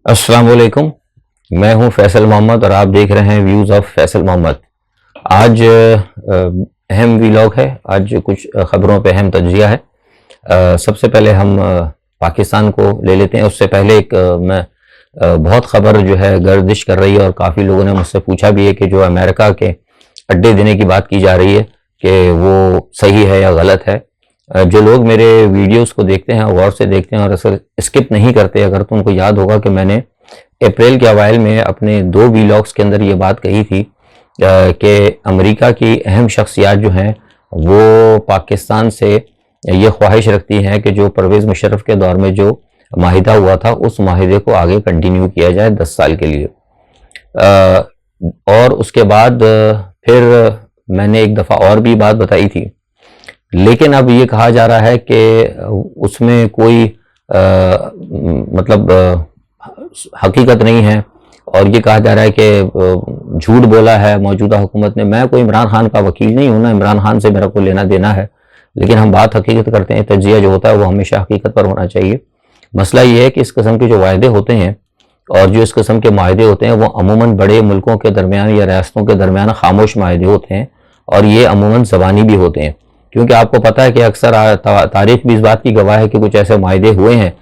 अस्सलाम वालेकुम। मैं हूं फैसल मोहम्मद और आप देख रहे हैं व्यूज़ ऑफ फैसल मोहम्मद। आज अहम व्लॉग है। आज कुछ ख़बरों पे अहम तज्ज़िया है। सबसे पहले हम पाकिस्तान को ले लेते हैं। उससे पहले बहुत ख़बर जो है गर्दिश कर रही है और काफ़ी लोगों ने मुझसे पूछा भी है कि जो अमेरिका के अड्डे देने की बात की जा रही है कि वो सही है या गलत है। जो लोग मेरे वीडियोस को देखते हैं, गौर से देखते हैं और असल स्किप नहीं करते, अगर तो उनको याद होगा कि मैंने अप्रैल के अवाइल में अपने 2 व्लॉग्स के अंदर ये बात कही थी कि अमेरिका की अहम शख्सियात जो हैं वो पाकिस्तान से ये ख्वाहिश रखती हैं कि जो परवेज़ मुशर्रफ के दौर में जो माहिदा हुआ था उस माहिदे को आगे कंटिन्यू किया जाए 10 साल के लिए। और उसके बाद फिर मैंने एक दफ़ा और भी बात बताई थी, लेकिन अब ये कहा जा रहा है कि उसमें कोई हकीकत नहीं है और ये कहा जा रहा है कि झूठ बोला है मौजूदा हुकूमत ने। मैं कोई इमरान खान का वकील नहीं हूं ना, इमरान खान से मेरा कोई लेना देना है, लेकिन हम बात हकीकत करते हैं। तज्जिया जो होता है वो हमेशा हकीकत पर होना चाहिए। मसला ये है कि इस किस्म के जो वायदे होते हैं और जो इस किस्म के माहिदे होते हैं वो अमूमन बड़े मुल्कों के दरमियान या रियासतों के दरमियान खामोश माहिदे होते हैं और ये अमूमन ज़बानी भी होते हैं, क्योंकि आपको पता है कि अक्सर तारीख भी इस बात की गवाह है कि कुछ ऐसे माहिदे हुए हैं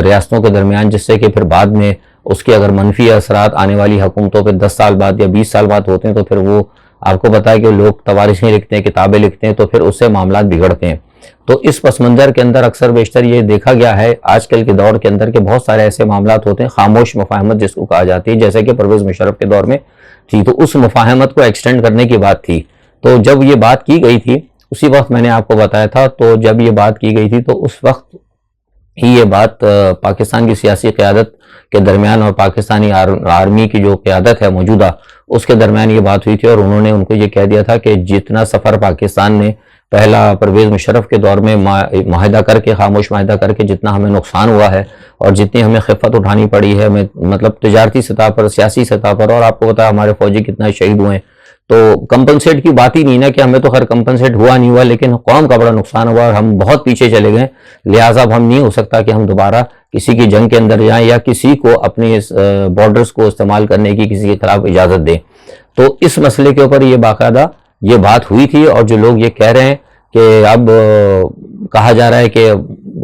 रियासतों के दरमियान जिससे कि फिर बाद में उसके अगर मनफी असरात आने वाली हुकूमतों पर 10 साल बाद या 20 साल बाद होते हैं तो फिर वो आपको पता है कि लोग तवारीखें लिखते हैं, किताबें लिखते हैं, तो फिर उससे मामला बिगड़ते हैं। तो इस पस मंज़र के अंदर अक्सर बेशतर ये देखा गया है आजकल के दौर के अंदर कि बहुत सारे ऐसे मामला होते हैं, खामोश मुफाहमत जिसको कहा जाती है, जैसे कि परवेज़ मुशर्रफ के दौर में थी। तो उस मुफाहमत को एक्सटेंड करने की बात थी। तो जब ये बात की गई थी उसी वक्त मैंने आपको बताया था। तो जब ये बात की गई थी तो उस वक्त ही ये बात पाकिस्तान की सियासी क़यादत के दरमियान और पाकिस्तानी आर्मी की जो क़यादत है मौजूदा उसके दरमियान ये बात हुई थी और उन्होंने उनको ये कह दिया था कि जितना सफ़र पाकिस्तान ने पहला परवेज़ मुशर्रफ के दौर में माहिदा करके, खामोश माहिदा करके जितना हमें नुकसान हुआ है और जितनी हमें खिफ़त उठानी पड़ी है, मतलब तजारती सतह पर, सियासी सतह पर, और आपको पता है हमारे फौजी कितना शहीद हुए हैं, तो कंपनसेट की बात ही नहीं ना कि हमें तो खैर कंपनसेट हुआ नहीं हुआ, लेकिन कौम का बड़ा नुकसान हुआ और हम बहुत पीछे चले गए। लिहाजा अब हम नहीं हो सकता कि हम दोबारा किसी की जंग के अंदर जाएं या किसी को अपने बॉर्डर्स को इस्तेमाल करने की किसी के खिलाफ इजाज़त दें। तो इस मसले के ऊपर ये बाकायदा ये बात हुई थी और जो लोग ये कह रहे हैं कि अब कहा जा रहा है कि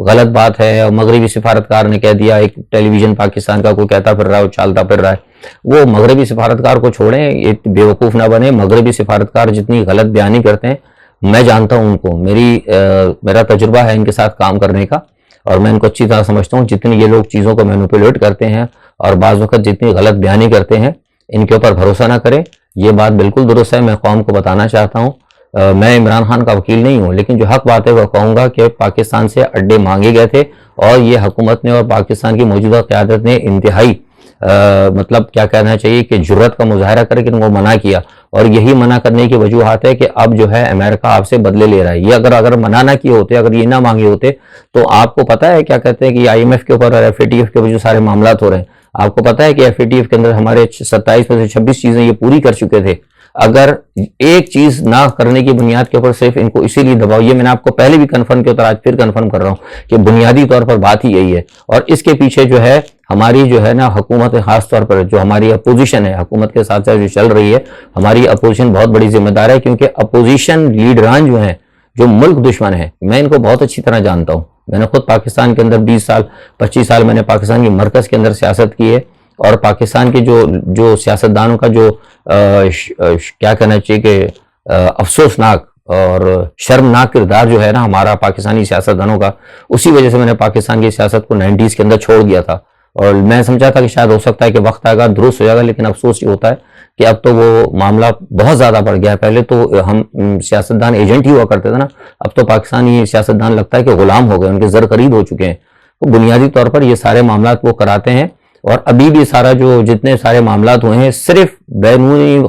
गलत बात है और मगरबी सिफारतकार ने कह दिया, एक टेलीविज़न पाकिस्तान का कोई कहता फिर रहा है, उछालता फिर रहा है, वो मगरबी सिफारतकार को छोड़ें, एक बेवकूफ़ ना बने। मगरबी सिफारतकार जितनी गलत बयानी करते हैं मैं जानता हूँ उनको, मेरा तजुर्बा है इनके साथ काम करने का और मैं इनको अच्छी तरह समझता हूँ। जितनी ये लोग चीज़ों को मैनिपुलेट करते हैं और बाज़ वक़्त जितनी गलत बयानी करते हैं, इनके ऊपर भरोसा ना करें। ये बात बिल्कुल दुरुस्त है, मैं कौम को बताना चाहता हूँ। मैं इमरान खान का वकील नहीं हूँ, लेकिन जो हक बात है वह कहूँगा कि पाकिस्तान से अड्डे मांगे गए थे और ये हुकूमत ने और पाकिस्तान की मौजूदा क़यादत ने इंतहाई मतलब क्या कहना चाहिए कि जुर्रत का मुजाहरा करके इनको मना किया और यही मना करने की वजूहत है कि अब जो है अमेरिका आपसे बदले ले रहा है। ये अगर मना ना किए होते, अगर ये ना मांगे होते, तो आपको पता है क्या कहते हैं कि IMF के ऊपर और FATF के ऊपर जो सारे मामला हो रहे हैं, आपको पता है कि FATF के अंदर हमारे 27 में से 26 चीज़ें ये पूरी कर चुके थे। अगर एक चीज ना करने की बुनियाद के ऊपर सिर्फ इनको इसीलिए दबाओ, ये मैंने आपको पहले भी कंफर्म किया, आज फिर कंफर्म कर रहा हूं कि बुनियादी तौर पर बात ही यही है। और इसके पीछे जो है हमारी जो है ना हुकूमत, खास तौर पर जो हमारी अपोजिशन है, हुकूमत के साथ साथ जो चल रही है, हमारी अपोजिशन बहुत बड़ी जिम्मेदार है, क्योंकि अपोजिशन लीडरान जो हैं, जो मुल्क दुश्मन है, मैं इनको बहुत अच्छी तरह जानता हूँ। मैंने खुद पाकिस्तान के अंदर 20 साल 25 साल मैंने पाकिस्तान की मरकज़ के अंदर सियासत की है और पाकिस्तान के जो सियासतदानों का जो क्या कहना चाहिए कि अफसोसनाक और शर्मनाक किरदार जो है ना हमारा पाकिस्तानी सियासतदानों का, उसी वजह से मैंने पाकिस्तान की सियासत को 90s के अंदर छोड़ दिया था और मैं समझा था कि शायद हो सकता है कि वक्त आएगा दुरुस्त हो जाएगा, लेकिन अफसोस ये होता है कि अब तो वो मामला बहुत ज़्यादा बढ़ गया है। पहले तो हम सियासतदान एजेंट ही हुआ करते थे ना, अब तो पाकिस्तानी सियासतदान लगता है कि गुलाम हो गए, उनके ज़र खरीद हो चुके हैं। तो बुनियादी तौर पर ये सारे मामला वो कराते हैं और अभी भी सारा जो जितने सारे मामला हुए हैं सिर्फ बैरूनी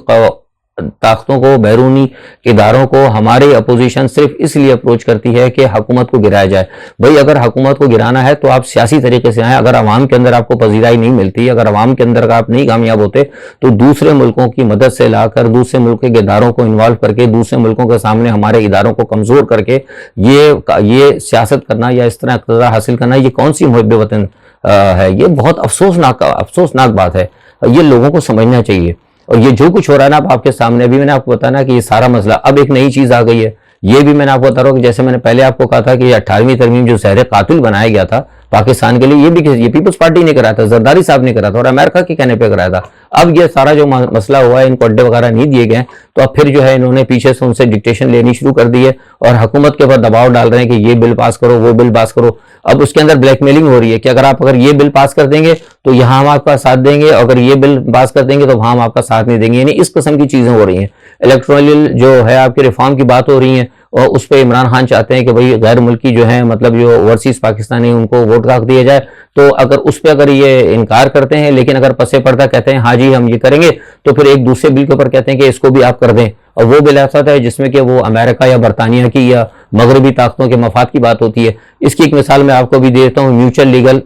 ताकतों को, बैरूनी इदारों को हमारे अपोजिशन सिर्फ इसलिए अप्रोच करती है कि हुकूमत को गिराया जाए। भाई अगर हुकूमत को गिराना है तो आप सियासी तरीके से आए। अगर अवाम के अंदर आपको पजीराई नहीं मिलती, अगर अवाम के अंदर आप नहीं कामयाब होते, तो दूसरे मुल्कों की मदद से लाकर, दूसरे मुल्क के इदारों को इन्वॉल्व करके, दूसरे मुल्कों के सामने हमारे इदारों को कमज़ोर करके ये सियासत करना या इस तरह इक़्तिदार हासिल करना, ये कौन सी मुहिब वतन है। ये बहुत अफसोसनाक बात है, ये लोगों को समझना चाहिए। और ये जो कुछ हो रहा है ना अब आपके सामने, अभी मैंने आपको बताया ना कि ये सारा मसला अब एक नई चीज आ गई है। ये भी मैंने आपको बता रहा हूँ कि जैसे मैंने पहले आपको कहा था कि 18वीं तरमीम जो ज़हर कातिल बनाया गया था पाकिस्तान के लिए, ये पीपल्स पार्टी ने कराया था, जरदारी साहब ने कराया था और अमेरिका के कहने पे कराया था। अब ये सारा जो मसला हुआ है, इनको अड्डे वगैरह नहीं दिए गए, तो अब फिर जो है इन्होंने पीछे से उनसे डिक्टेशन लेनी शुरू कर दी है और हुकूमत के ऊपर दबाव डाल रहे हैं कि ये बिल पास करो, वो बिल पास करो। अब उसके अंदर ब्लैकमेलिंग हो रही है कि अगर ये बिल पास कर देंगे तो यहाँ हम आपका साथ देंगे, अगर ये बिल पास कर देंगे तो वहां हम आपका साथ नहीं देंगे। यानी इस किस्म की चीजें हो रही हैं। इलेक्ट्रल जो है आपकी रिफॉर्म की बात हो रही है और उस पर इमरान खान चाहते हैं कि भाई गैर मुल्की जो है, मतलब जो ओवरसीज पाकिस्तानी, उनको वोट हक दिया जाए। तो अगर ये इनकार करते हैं, लेकिन अगर पसे पर्दा कहते हैं हाँ जी हम ये करेंगे, तो फिर एक दूसरे बिल के ऊपर कहते हैं कि इसको भी आप कर दें। और वो बिल ऐसा है जिसमें कि वो अमेरिका या बरतानिया की या मगरबी ताकतों के मफाद की बात होती है। इसकी एक मिसाल मैं आपको भी देता हूँ। म्यूचुअल लीगल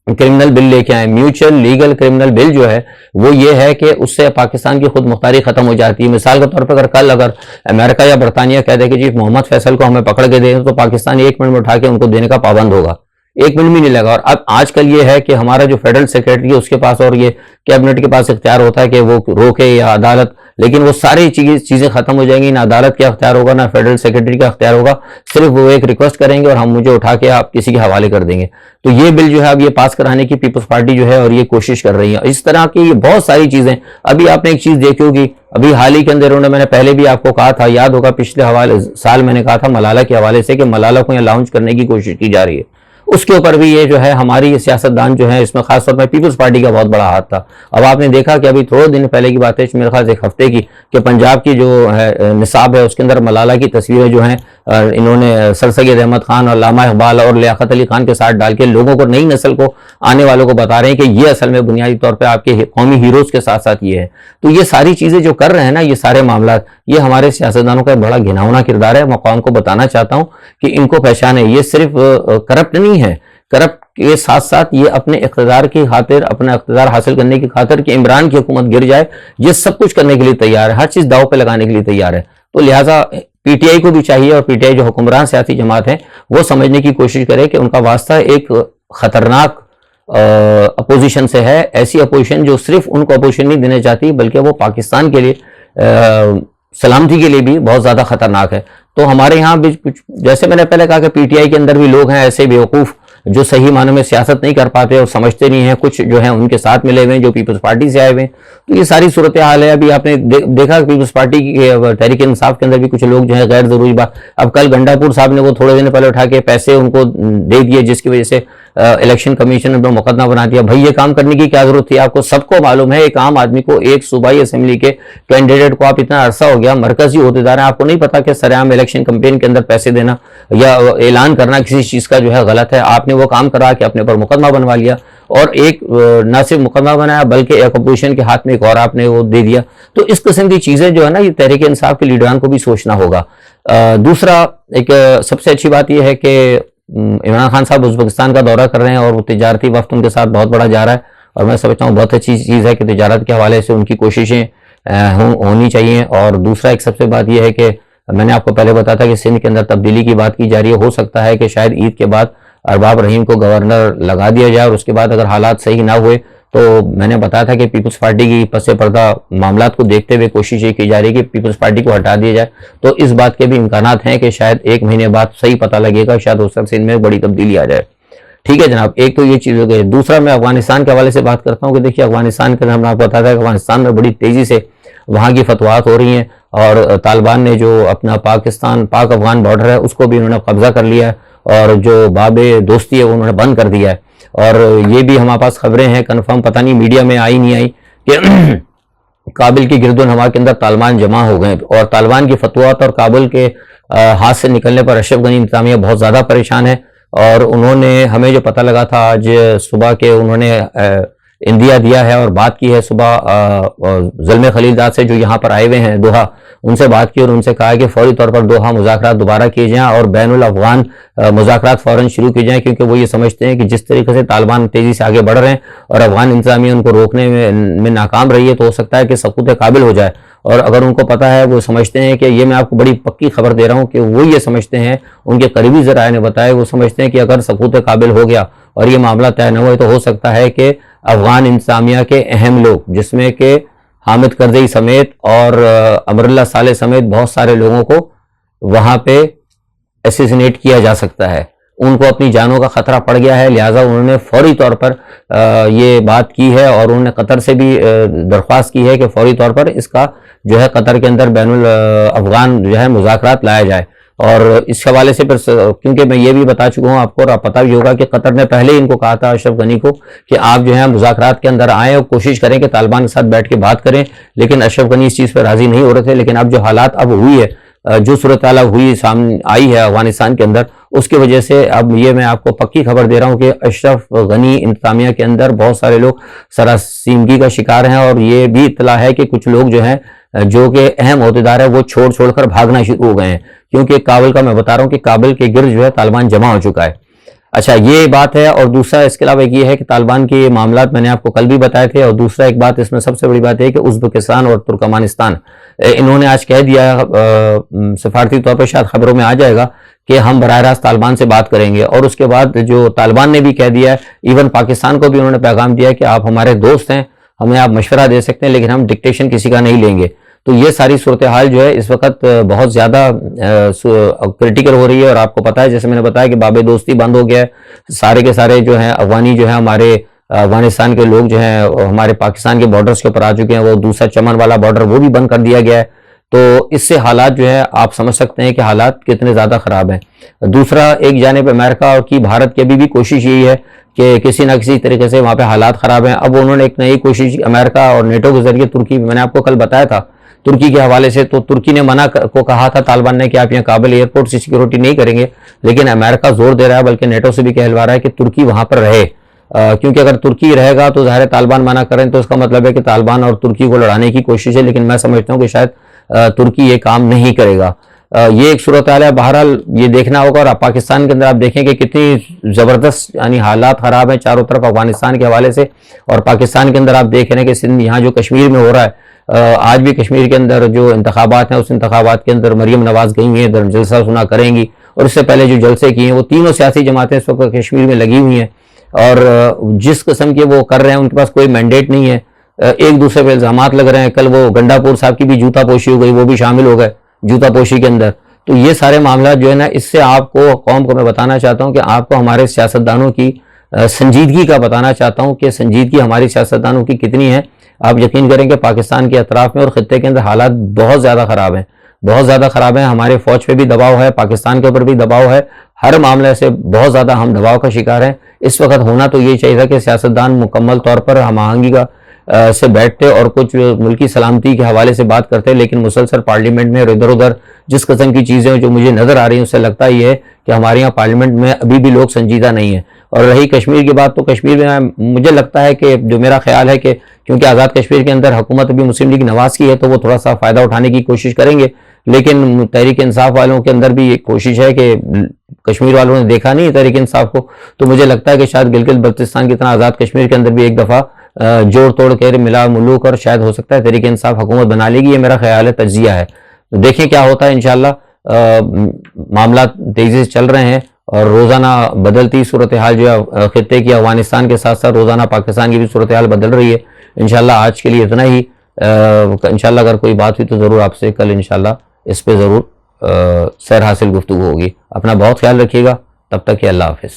क्रिमिनल बिल लेके आए। म्यूचुअल लीगल क्रिमिनल बिल जो है वो ये है कि उससे पाकिस्तान की खुद मुख्तारी खत्म हो जाती है। मिसाल के तौर पर अगर अमेरिका या बरतानिया कह दे कि जी मोहम्मद फैसल को हमें पकड़ के दें, तो पाकिस्तान 1 मिनट में उठा के उनको देने का पाबंद होगा, 1 मिनट भी नहीं लगा। और अब आजकल ये है कि हमारा जो फेडरल सेक्रेटरी है उसके पास और ये कैबिनेट के पास इख्तियार होता है कि वो रोके या अदालत, लेकिन वो सारी चीजें खत्म हो जाएंगी। ना अदालत का इख्तियार होगा, ना फेडरल सेक्रेटरी का इख्तियार होगा, सिर्फ वो एक रिक्वेस्ट करेंगे और हम मुझे उठा के आप किसी के हवाले कर देंगे। तो ये बिल जो है अब ये पास कराने की पीपल्स पार्टी जो है और ये कोशिश कर रही है। इस तरह की बहुत सारी चीजें। अभी आपने एक चीज देखी होगी, अभी हाल ही के अंदर मैंने पहले भी आपको कहा था, याद होगा पिछले साल मैंने कहा था मलाला के हवाले से कि मलाला को यहाँ लॉन्च करने की कोशिश की जा रही है। उसके ऊपर भी ये जो है हमारी सियासतदान जो है, इसमें खासतौर पर पीपल्स पार्टी का बहुत बड़ा हाथ था। अब आपने देखा कि अभी थोड़े दिन पहले की बात है, मेरे ख्याल से 1 हफ्ते की, कि पंजाब की जो है निसाब है उसके अंदर मलाला की तस्वीरें जो हैं इन्होंने सर सैयद अहमद खान और लामा इकबाल और लियाकत अली खान के साथ डाल के लोगों को, नई नस्ल को, आने वालों को बता रहे हैं कि ये असल में बुनियादी तौर पर आपके कौमी हीरोज के साथ साथ ये है। तो ये सारी चीजें जो कर रहे हैं ना, ये सारे मामला, ये हमारे सियासतदानों का बड़ा घिनौना किरदार है। मैं कौम को बताना चाहता हूँ कि इनको पहचाने, ये सिर्फ करप्ट नहीं है, करप्ट के साथ साथ ये अपने इख्तिदार की खातिर, अपना इख्तिदार हासिल करने की खातिर कि इमरान की हुकूमत गिर जाए, ये सब कुछ करने के लिए तैयार है, हर चीज दाव पे लगाने के लिए तैयार है। तो लिहाजा पीटीआई को भी चाहिए, और पीटीआई जो हुक्मरान सियासी जमात है वो समझने की कोशिश करे कि उनका वास्ता एक खतरनाक अपोजिशन से है। ऐसी अपोजिशन जो सिर्फ उनको अपोजिशन नहीं देना चाहती, बल्कि वो पाकिस्तान के लिए सलामती के लिए भी बहुत ज्यादा खतरनाक है। तो हमारे यहाँ भी कुछ, जैसे मैंने पहले कहा कि पीटीआई के अंदर भी लोग हैं ऐसे बेवकूफ जो सही मानों में सियासत नहीं कर पाते और समझते नहीं हैं, कुछ जो है उनके साथ मिले हुए हैं जो पीपल्स पार्टी से आए हुए हैं। तो ये सारी सूरत हाल है। अभी आपने देखा पीपल्स पार्टी की तहरीक इंसाफ के अंदर भी कुछ लोग जो है गैर जरूरी बात, अब कल गंडापुर साहब ने वो थोड़े दिन पहले उठा के पैसे उनको दे दिए, जिसकी वजह से इलेक्शन कमीशन ने मुकदमा बना दिया। भाई ये काम करने की क्या जरूरत थी? आपको सबको मालूम है, एक आम आदमी को, एक सूबाई असेंबली के कैंडिडेट को आप इतना अरसा हो गया मरकजी होतेदार हैं, आपको नहीं पता कि सरेआम इलेक्शन कैंपेन के अंदर पैसे देना या ऐलान करना किसी चीज का जो है गलत है। आपने वो काम करा कि अपने पर मुकदमा बनवा लिया, और एक न सिर्फ मुकदमा बनाया बल्कि एक अपोजिशन के हाथ में एक और आपने वो दे दिया। तो इस किस्म की चीजें जो है ना, ये तहरीक इंसाफ के लीडरान को भी सोचना होगा। दूसरा एक सबसे अच्छी बात यह है कि इमरान खान साहब उज़्बेकिस्तान का दौरा कर रहे हैं और वो तिजारती वफ्त उनके साथ बहुत बड़ा जा रहा है, और मैं समझता हूँ बहुत अच्छी चीज़ है कि तिजारत के हवाले से उनकी कोशिशें होनी चाहिए। और दूसरा एक सबसे बात यह है कि मैंने आपको पहले बताया था कि सिंध के अंदर तब्दीली की बात की जा रही है। हो सकता है कि शायद ईद के बाद अरबाब रहीम को गवर्नर लगा दिया जाए, और उसके बाद अगर हालात सही ना हुए तो मैंने बताया था कि पीपल्स पार्टी की पसे पर्दा मामलात को देखते हुए कोशिश ये की जा रही है कि पीपल्स पार्टी को हटा दिया जाए। तो इस बात के भी इम्कानात हैं कि शायद 1 महीने बाद सही पता लगेगा, शायद उस सिंध में बड़ी तब्दीली आ जाए। ठीक है जनाब, एक तो ये चीज़ हो गई। दूसरा मैं अफगानिस्तान के हवाले से बात करता हूँ कि देखिए अफगानिस्तान के अंदर हमने आपको बताया था कि अफगानिस्तान में बड़ी तेज़ी से वहाँ की फतवात हो रही हैं, और तालिबान ने जो अपना पाक अफगान बॉर्डर है उसको भी उन्होंने कब्जा कर लिया है, और जो बाबे दोस्ती है वो उन्होंने बंद कर दिया है। और ये भी हमारे पास खबरें हैं कन्फर्म, पता नहीं मीडिया में आई नहीं आई, कि काबिल की गिरदोनवा के अंदर तालिबान जमा हो गए, और तालिबान की फतवात और काबुल के हाथ से निकलने पर अशरफ गनी इंतजामिया बहुत ज़्यादा परेशान है। और उन्होंने, हमें जो पता लगा था आज सुबह के, उन्होंने इंदिया दिया है और बात की है सुबह ज़ल्मे खलीलजाद से जो यहाँ पर आए हुए हैं दोहा, उनसे बात की और उनसे कहा कि फौरी तौर पर दोहा मुज़ाकरात दोबारा किए जाएं और बैनुल अफ़गान मुज़ाकरात फ़ौरन शुरू किए जाएं, क्योंकि वो ये समझते हैं कि जिस तरीके से तालिबान तेज़ी से आगे बढ़ रहे हैं और अफ़गान इंतज़ामिया उनको रोकने में नाकाम रही है, तो हो सकता है कि सकूत काबिल हो जाए और अगर उनको पता है, वो समझते हैं कि ये, मैं आपको बड़ी पक्की खबर दे रहा हूँ कि वो ये समझते हैं, उनके करीबी ज़राए ने बताया, वो समझते हैं कि अगर सकूत काबिल हो गया और ये मामला तय न हुआ तो हो सकता है कि अफगान इंतजामिया के अहम लोग, जिसमें कि हामिद करजई समेत और अमरुल्लाह साले समेत बहुत सारे लोगों को वहाँ पे एसिसिनेट किया जा सकता है। उनको अपनी जानों का खतरा पड़ गया है, लिहाजा उन्होंने फौरी तौर पर ये बात की है और उन्होंने कतर से भी दरख्वास्त की है कि फौरी तौर पर इसका जो है कतर के अंदर बैनुल अफगान जो है मुज़ाकरात लाया जाए। और इस हवाले से फिर, क्योंकि मैं ये भी बता चुका हूँ आपको और आप पता भी होगा कि कतर ने पहले ही इनको कहा था अशरफ गनी को कि आप जो है मुज़ाकरात के अंदर आएँ और कोशिश करें कि तालिबान के साथ बैठ के बात करें, लेकिन अशरफ गनी इस चीज़ पर राजी नहीं हो रहे थे। लेकिन अब जो हालात अब हुई है, जो सूरत हाल हुई सामने आई है अफगानिस्तान के अंदर, उसकी वजह से अब ये मैं आपको पक्की खबर दे रहा हूँ कि अशरफ गनी इंतजामिया के अंदर बहुत सारे लोग सरासीमगी का शिकार हैं। और ये भी इत्तला है कि कुछ लोग जो हैं, जो कि अहम ओहदेदार है, वो छोड़ कर भागना शुरू हो गए हैं, क्योंकि काबिल का मैं बता रहा हूँ कि काबिल के गिर्द जो है तालिबान जमा हो चुका है। अच्छा, ये बात है। और दूसरा इसके अलावा ये है कि तालिबान के मामला मैंने आपको कल भी बताए थे। और दूसरा एक बात इसमें सबसे बड़ी बात है कि उज़्बेकिस्तान और तुर्कमानिस्तान, इन्होंने आज कह दिया, सफारती तौर पर शायद खबरों में आ जाएगा कि हम बराह रास्त तालिबान से बात करेंगे। और उसके बाद जो तालिबान ने भी कह दिया है, इवन पाकिस्तान को भी उन्होंने पैगाम दिया कि आप हमारे दोस्त हैं, हमें आप मशवरा दे सकते हैं, लेकिन हम डिक्टेशन किसी का नहीं लेंगे। तो ये सारी सूरत हाल जो है इस वक्त बहुत ज़्यादा क्रिटिकल हो रही है। और आपको पता है, जैसे मैंने बताया कि बाबे दोस्ती बंद हो गया है, सारे के सारे जो हैं अफगानी जो है हमारे अफगानिस्तान के लोग जो हैं हमारे पाकिस्तान के बॉर्डर्स के ऊपर आ चुके हैं। वो दूसरा चमन वाला बॉर्डर वो भी बंद कर दिया गया है। तो इससे हालात जो है आप समझ सकते हैं कि हालात कितने ज़्यादा ख़राब हैं। दूसरा, एक जानिब अमेरिका और की भारत की अभी भी कोशिश यही है कि किसी न किसी तरीके से वहाँ पे हालात ख़राब हैं। अब उन्होंने एक नई कोशिश अमेरिका और नेटो के ज़रिए, तुर्की, मैंने आपको कल बताया था तुर्की के हवाले से, तो तुर्की ने मना को कहा था तालिबान ने कि आप यहाँ काबिल एयरपोर्ट से सिक्योरिटी नहीं करेंगे, लेकिन अमेरिका जोर दे रहा है, बल्कि नेटो से भी कहलवा रहा है कि तुर्की वहाँ पर रहे। क्योंकि अगर तुर्की रहेगा तो ज़ाहिर तालिबान मना करें तो उसका मतलब है कि तालिबान और तुर्की को लड़ाने की कोशिश है। लेकिन मैं समझता हूँ कि शायद तुर्की ये काम नहीं करेगा। ये एक सूरत हाल है। बहरहाल ये देखना होगा। और पाकिस्तान के अंदर आप देखें कि कितनी ज़बरदस्त यानी हालात ख़राब हैं चारों तरफ अफगानिस्तान के हवाले से। और पाकिस्तान के अंदर आप देख रहे हैं कि सिंध, यहाँ जो कश्मीर में हो रहा है, आज भी कश्मीर के अंदर जो इंतखाबात हैं, उस इंतखाबात के अंदर मरीम नवाज गई हुई हैं, जलसा सुना करेंगी। और इससे पहले जो जलसे किए हैं, वो तीनों सियासी जमातें इस वक्त कश्मीर में लगी हुई हैं। और जिस किस्म के वो कर रहे हैं, उनके पास कोई मैंडेट नहीं है, एक दूसरे पे इल्ज़ामात लग रहे हैं। कल वो गंडापुर साहब की भी जूता पोशी हो गई, वो भी शामिल हो गए जूता पोशी के अंदर। तो ये सारे मामला जो है ना, इससे आपको, कौम को मैं बताना चाहता हूँ कि आपको हमारे सियासतदानों की संजीदगी का बताना चाहता हूँ कि संजीदगी हमारी सियासतदानों की कितनी है। आप यकीन करें कि पाकिस्तान के अतराफ में और ख़ित्ते के अंदर हालात बहुत ज़्यादा ख़राब हैं, बहुत ज़्यादा ख़राब हैं। हमारे फ़ौज पे भी दबाव है, पाकिस्तान के ऊपर भी दबाव है, हर मामले से बहुत ज़्यादा हम दबाव का शिकार हैं। इस वक्त होना तो ये चाहिए था कि सियासतदान मुकम्मल तौर पर हम आहंगी का से बैठते और कुछ मुल्की सलामती के हवाले से बात करते, लेकिन मुसलसल पार्लियामेंट में और इधर उधर जिस किस्म की चीज़ें जो मुझे नज़र आ रही हैं, उससे लगता ही है कि हमारे यहाँ पार्लियामेंट में अभी भी लोग संजीदा नहीं है। और रही कश्मीर की बात, तो कश्मीर में मुझे लगता है कि, जो मेरा ख्याल है कि क्योंकि आज़ाद कश्मीर के अंदर हुकूमत अभी मुस्लिम लीग नवाज की है, तो वो थोड़ा सा फ़ायदा उठाने की कोशिश करेंगे। लेकिन तहरीक इंसाफ वालों के अंदर भी एक कोशिश है कि कश्मीर वालों ने देखा नहीं तहरीक इंसाफ को, तो मुझे लगता है कि शायद गिलगित बल्तिस्तान की तरह आज़ाद कश्मीर के अंदर भी एक दफ़ा जोड़ तोड़ कर मिला मुलूक और शायद हो सकता है तहरीक इंसाफ हुकूमत बना लेगी। ये मेरा ख्याल है, तज्जिया है। तो देखें क्या होता है। इंशाअल्लाह मामला तेज़ी से चल रहे हैं और रोज़ाना बदलती सूरत हाल जो है ख़ित्ते की, अफगानिस्तान के साथ साथ रोज़ाना पाकिस्तान की भी सूरत हाल बदल रही है। इंशाअल्लाह आज के लिए इतना ही। इंशाअल्लाह अगर कोई बात हुई तो ज़रूर आपसे कल इंशाअल्लाह इस पर ज़रूर सैर हासिल गुफ्तगू होगी। अपना बहुत ख्याल रखिएगा। तब तक के अल्लाह हाफ़िज़।